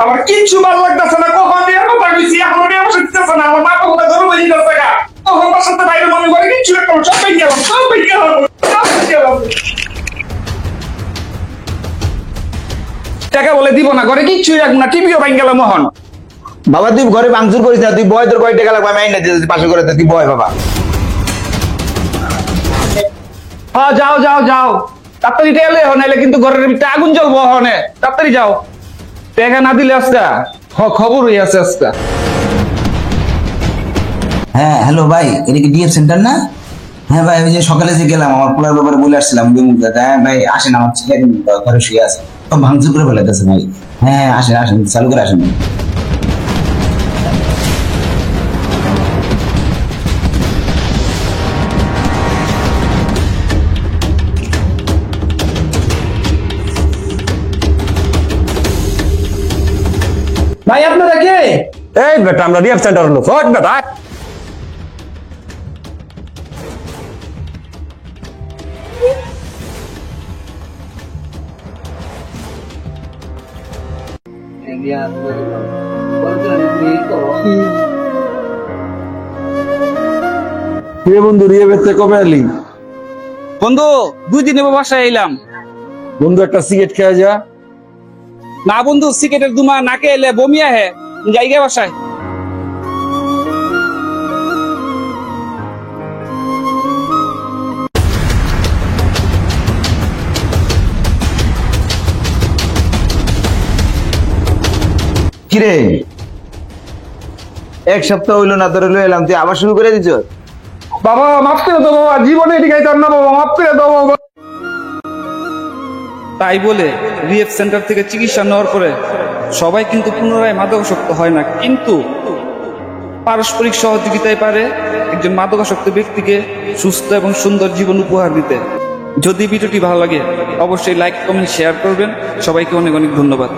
আমার কিচ্ছু ভালো লাগতেছে না, কখন দিয়ে কথা কইছি এখন দিয়ে বসে দিতেছে না, আমার মাথা কথা গরম হয়ে যাচ্ছে গা। তখন বাসাতে বাইরে মনে করে কিচ্ছু একটা সব ভেঙে গেলাম, সব ভেঙে গেলাম, সব ভেঙে গেলাম। টাকা বলে দিব না, ঘরে কিচ্ছুই রাখবো না, টিভিও ভেঙে গেলাম মোহন। বাবা তুই ঘরে ভাঙচুর করিস না, তুই বয়, তোর কয় টাকা লাগবে আমি আইনা দিতেছি পাশে করে, তুই বয় বাবা। হ্যাঁ যাও যাও যাও, তাড়াতাড়ি টেলে নাইলে কিন্তু ঘরের ভিতরে আগুন জ্বলবো, হনে তাড়াতাড়ি যাও। টাকা না দিলে আজকে খবর হয়ে আছে আজকে। হ্যাঁ হ্যালো ভাই, এটা কি ডিএফ সেন্টার না? হ্যাঁ ভাই, ওই যে সকালে যে গেলাম আমার পোলার ব্যাপারে বলে আসছিলাম, হ্যাঁ ভাই আসেন, আমার ছেলে ঘরে শুয়ে আছে, সব ভাঙচুর করে ফেলাইতেছে ভাই। হ্যাঁ আসেন আসেন, চালু করে আসেন। ভাই আপনারা কে? এই বেটা আমরা রিয়াব সেন্টার হলো ফট বেটা। কে বন্ধু, রিয়াবের থেকে কবে এলি? বন্ধু 2 দিনে বাসায় এলাম। বন্ধু একটা সিগারেট খেয়ে যা। না বন্ধু, সিগারেটের দুমা নাকে এলে বমি আহে, জায়গা বাসায়। কিরে এক সপ্তাহ হইলো না, তোর লয়ে এলাম, তুই আবার শুরু করে দিছ? বাবা মাফ করে দাও বাবা, জীবনে এটি খাইতাম না বাবা, মাফ করে দাও বাবা। তাই বলে রিএফ সেন্টার থেকে চিকিৎসা নেওয়ার পরে সবাই কিন্তু পুনরায় মাদকাসক্ত হয় না, কিন্তু পারস্পরিক সহযোগিতায় পারে একজন মাদকাসক্ত ব্যক্তিকে সুস্থ এবং সুন্দর জীবন উপহার দিতে। যদি ভিডিওটি ভালো লাগে অবশ্যই লাইক কমেন্ট শেয়ার করবেন। সবাইকে অনেক অনেক ধন্যবাদ।